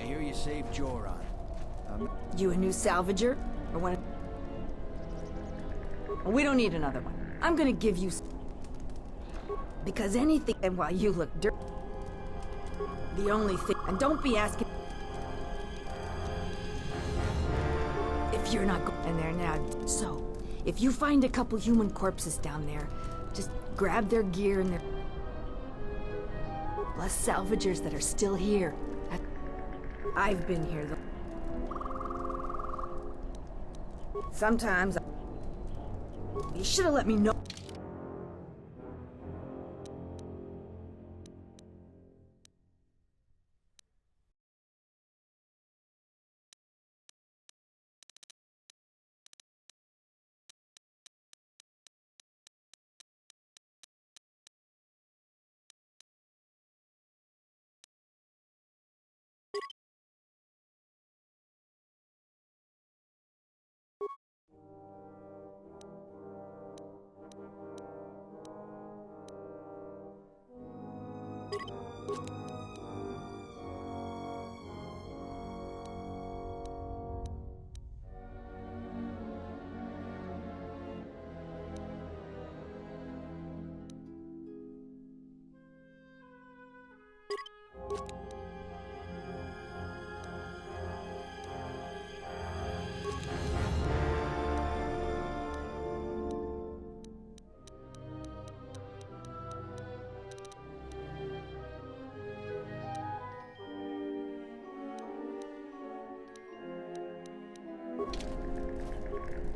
I hear you saved Joran. You a new salvager? Or one? We don't need another one. I'm gonna give you... Because anything... And while you look dirty... The only thing... And don't be asking... If you're not going in there now. So, if you find a couple human corpses down there, just grab their gear and their... Plus salvagers that are still here. I've been here though. Sometimes... You should have let me know.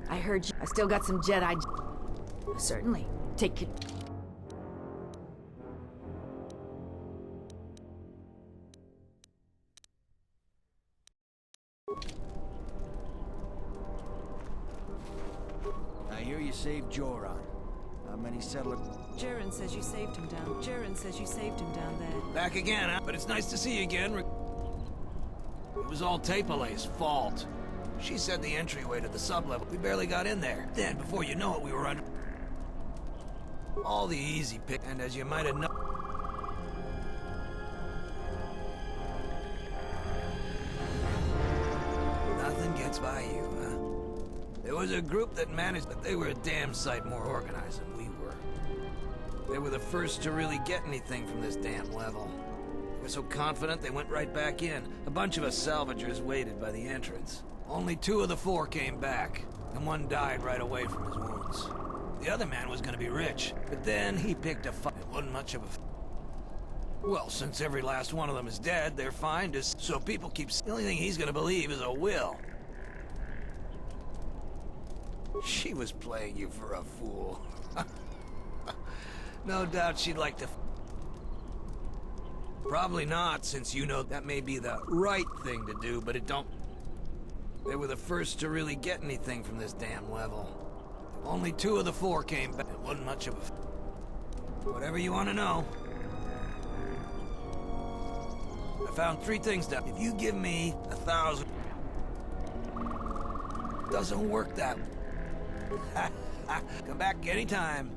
I heard you. I still got some Jedi. Certainly. Take it. I hear you saved Joran. How many settlers? Jaren says you saved him down. Jaren says you saved him down there. Back again, huh? But it's nice to see you again. It was all Tapalay's fault. She said the entryway to the sublevel. We barely got in there. Then, before you know it, we were under... all the easy pick. And as you might have known... Nothing gets by you, huh? There was a group that managed, but they were a damn sight more organized than we were. They were the first to really get anything from this damn level. They were so confident they went right back in. A bunch of us salvagers waited by the entrance. Only 2 of the 4 came back, and 1 died right away from his wounds. The other man was gonna be rich, but then he picked a fight. It wasn't much of a... Well, since every last one of them is dead, they're fine to... So people keep... The only thing he's gonna believe is a will. She was playing you for a fool. No doubt she'd like to... Probably not, since you know that may be the right thing to do, but it don't... They were the first to really get anything from this damn level. Only 2 of the 4 came back. It wasn't much of a... Whatever you want to know. I found 3 things down. If you give me 1,000... Doesn't work that... Come back anytime.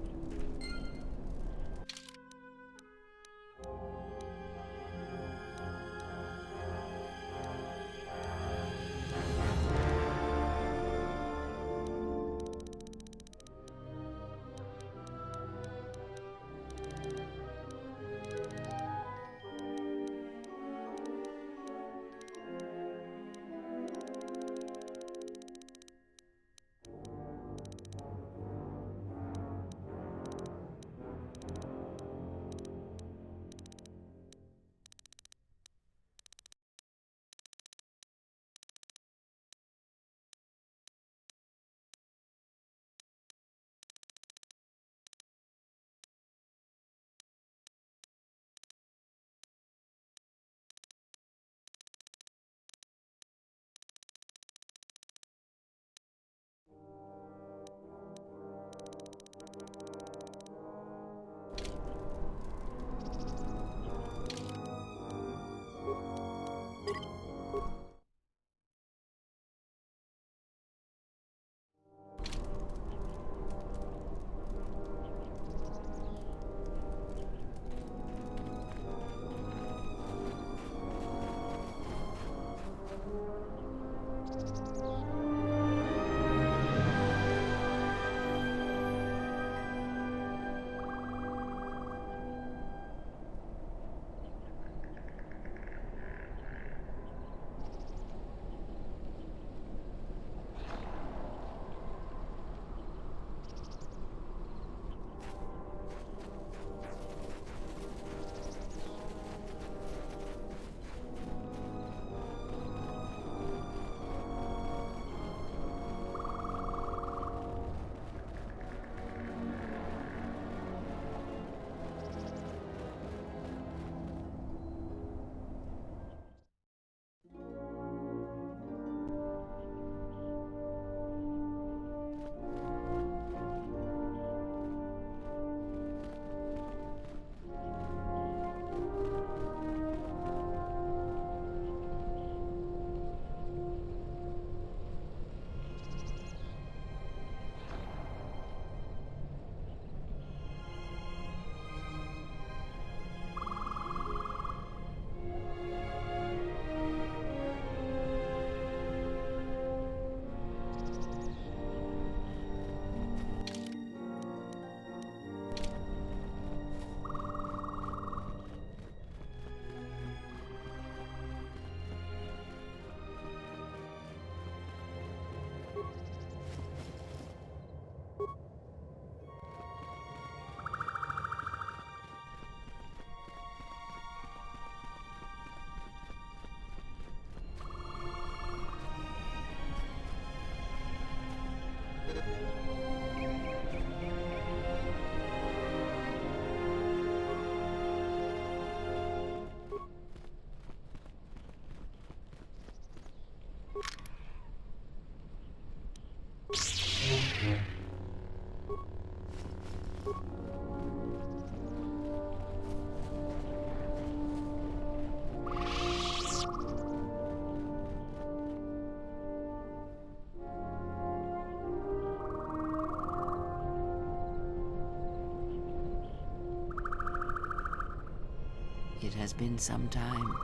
has been some time.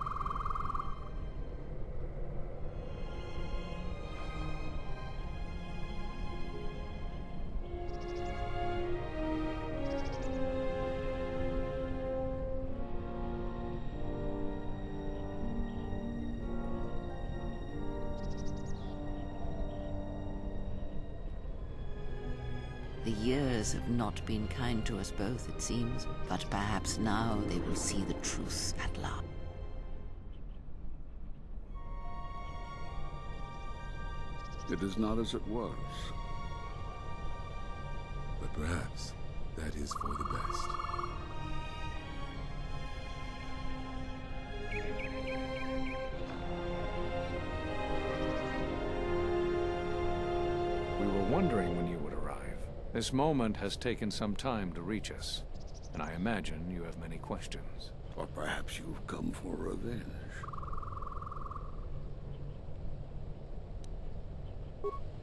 The years have not been kind to us both, it seems, but perhaps now they will see the truth at last. It is not as it was. But perhaps that is for the best. We were wondering when you would arrive. This moment has taken some time to reach us, and I imagine you have many questions. Or perhaps you've come for revenge.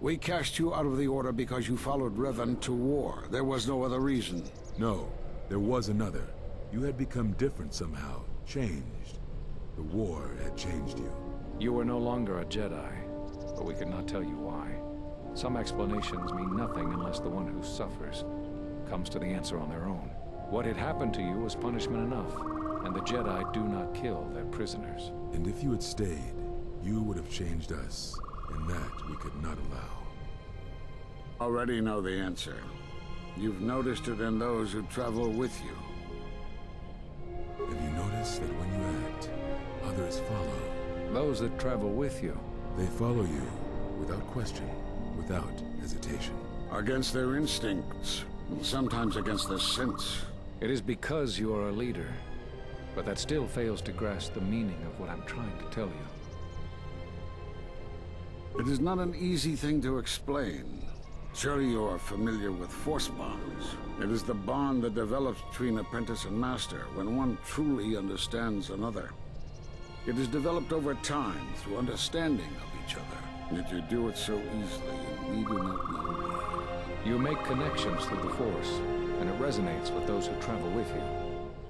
We cast you out of the Order because you followed Revan to war. There was no other reason. No, there was another. You had become different somehow, changed. The war had changed you. You were no longer a Jedi, but we could not tell you why. Some explanations mean nothing unless the one who suffers comes to the answer on their own. What had happened to you was punishment enough, and the Jedi do not kill their prisoners. And if you had stayed, you would have changed us, and that we could not allow. Already know the answer. You've noticed it in those who travel with you. Have you noticed that when you act, others follow? Those that travel with you. They follow you, without question, without hesitation. Against their instincts, and sometimes against their sense. It is because you are a leader, but that still fails to grasp the meaning of what I'm trying to tell you. It is not an easy thing to explain. Surely you are familiar with force bonds. It is the bond that develops between apprentice and master when one truly understands another. It is developed over time through understanding of each other. Yet you do it so easily, and we do not know why. You make connections through the Force, and it resonates with those who travel with you.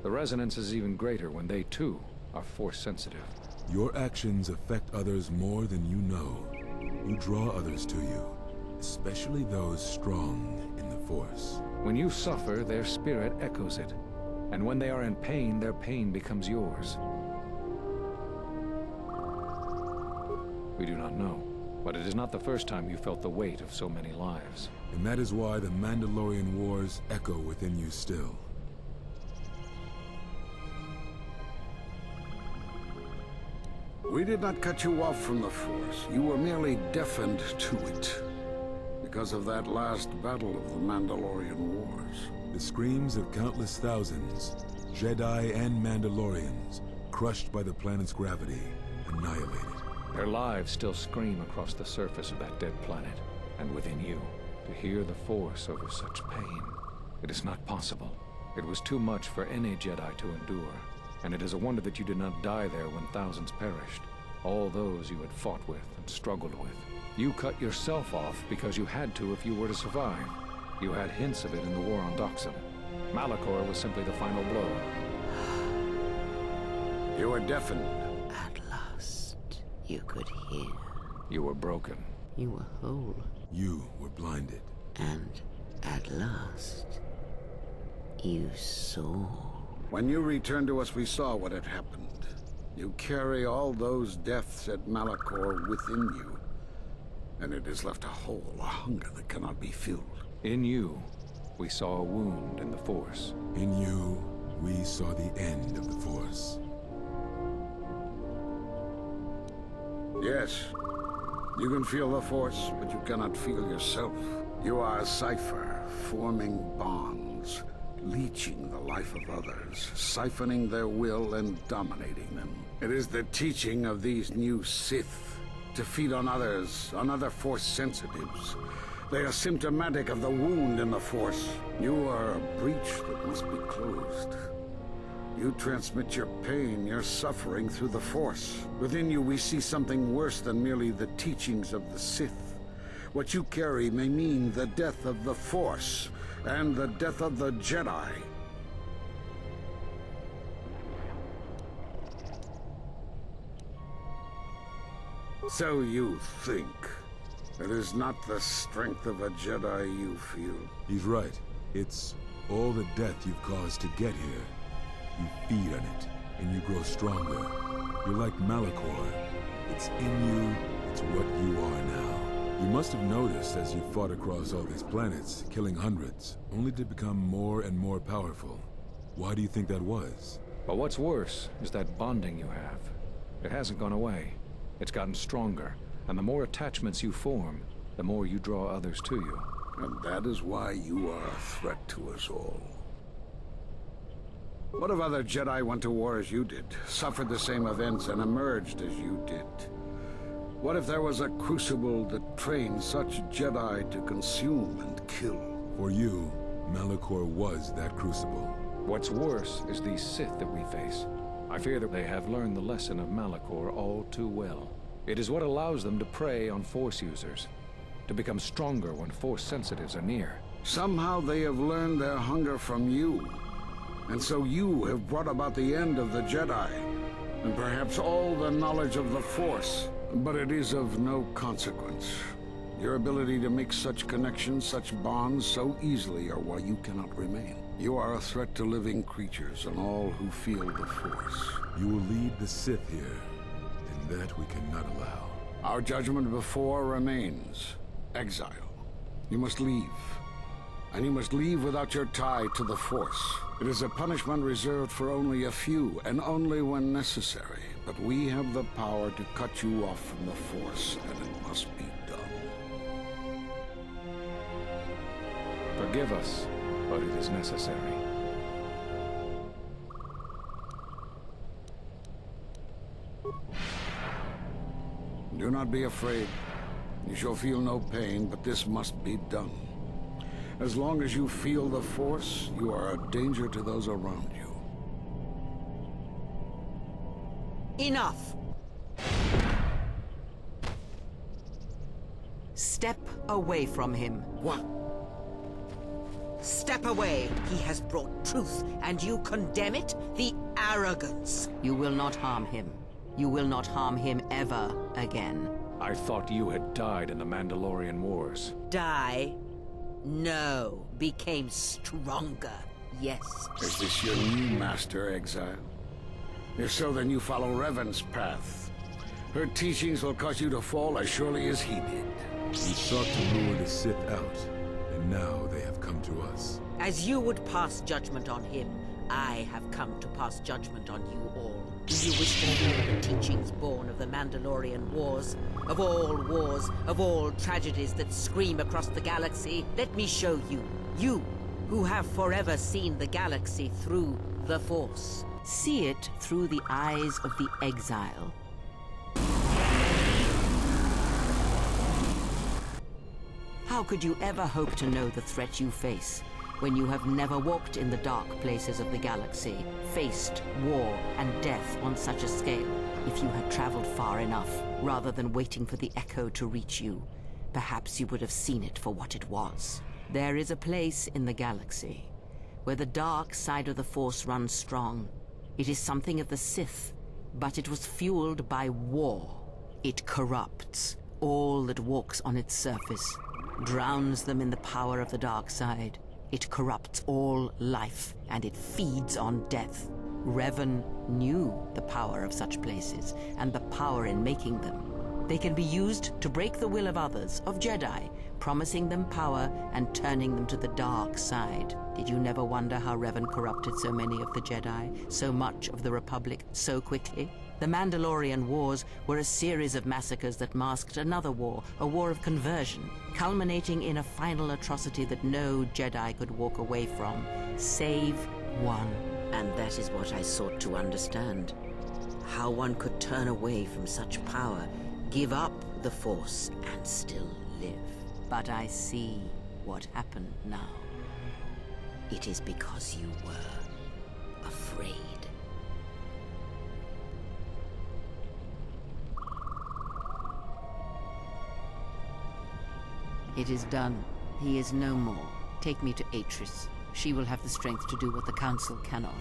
The resonance is even greater when they, too, are Force-sensitive. Your actions affect others more than you know. You draw others to you, especially those strong in the Force. When you suffer, their spirit echoes it. And when they are in pain, their pain becomes yours. We do not know, but it is not the first time you felt the weight of so many lives. And that is why the Mandalorian Wars echo within you still. We did not cut you off from the Force. You were merely deafened to it. Because of that last battle of the Mandalorian Wars. The screams of countless thousands, Jedi and Mandalorians, crushed by the planet's gravity, annihilated. Their lives still scream across the surface of that dead planet, and within you. To hear the Force over such pain, it is not possible. It was too much for any Jedi to endure, and it is a wonder that you did not die there when thousands perished. All those you had fought with and struggled with. You cut yourself off because you had to if you were to survive. You had hints of it in the war on Doxum. Malachor was simply the final blow. You were deafened. At last, you could hear. You were broken. You were whole. You were blinded. And at last, you saw. When you returned to us, we saw what had happened. You carry all those deaths at Malachor within you. And it has left a hole, a hunger that cannot be filled. In you, we saw a wound in the Force. In you, we saw the end of the Force. Yes, you can feel the Force, but you cannot feel yourself. You are a cipher, forming bonds, leeching the life of others, siphoning their will and dominating them. It is the teaching of these new Sith to feed on others, on other Force sensitives. They are symptomatic of the wound in the Force. You are a breach that must be closed. You transmit your pain, your suffering through the Force. Within you we see something worse than merely the teachings of the Sith. What you carry may mean the death of the Force, and the death of the Jedi. So you think. It is not the strength of a Jedi you feel. He's right. It's all the death you've caused to get here. You feed on it, and you grow stronger. You're like Malachor. It's in you, it's what you are now. You must have noticed as you fought across all these planets, killing hundreds, only to become more and more powerful. Why do you think that was? But what's worse is that bonding you have. It hasn't gone away. It's gotten stronger, and the more attachments you form, the more you draw others to you. And that is why you are a threat to us all. What if other Jedi went to war as you did, suffered the same events, and emerged as you did? What if there was a crucible that trained such Jedi to consume and kill? For you, Malachor was that crucible. What's worse is these Sith that we face. I fear that they have learned the lesson of Malachor all too well. It is what allows them to prey on Force users, to become stronger when Force sensitives are near. Somehow they have learned their hunger from you. And so you have brought about the end of the Jedi, and perhaps all the knowledge of the Force. But it is of no consequence. Your ability to make such connections, such bonds so easily are why you cannot remain. You are a threat to living creatures and all who feel the Force. You will lead the Sith here, and that we cannot allow. Our judgment before remains. Exile. You must leave. And you must leave without your tie to the Force. It is a punishment reserved for only a few, and only when necessary. But we have the power to cut you off from the Force, and it must be done. Forgive us, but it is necessary. Do not be afraid. You shall feel no pain, but this must be done. As long as you feel the Force, you are a danger to those around you. Enough! Step away from him. What? Step away. He has brought truth, and you condemn it? The arrogance. You will not harm him. You will not harm him ever again. I thought you had died in the Mandalorian Wars. Die? No. Became stronger. Yes. Is this your new master, Exile? If so, then you follow Revan's path. Her teachings will cause you to fall as surely as he did. We sought to lure the Sith out, and now they have come to us. As you would pass judgment on him, I have come to pass judgment on you all. Do you wish to hear the teachings born of the Mandalorian Wars? Of all tragedies that scream across the galaxy? Let me show you. You, who have forever seen the galaxy through the Force. See it through the eyes of the Exile. How could you ever hope to know the threat you face when you have never walked in the dark places of the galaxy, faced war and death on such a scale? If you had traveled far enough, rather than waiting for the echo to reach you, perhaps you would have seen it for what it was. There is a place in the galaxy where the dark side of the Force runs strong. It is something of the Sith, but it was fueled by war. It corrupts all that walks on its surface, drowns them in the power of the dark side. It corrupts all life, and it feeds on death. Revan knew the power of such places, and the power in making them. They can be used to break the will of others, of Jedi, promising them power and turning them to the dark side. Did you never wonder how Revan corrupted so many of the Jedi, so much of the Republic, so quickly? The Mandalorian Wars were a series of massacres that masked another war, a war of conversion, culminating in a final atrocity that no Jedi could walk away from, save one. And that is what I sought to understand. How one could turn away from such power, give up the Force, and still live. But I see what happened now. It is because you were afraid. It is done. He is no more. Take me to Atris. She will have the strength to do what the Council cannot.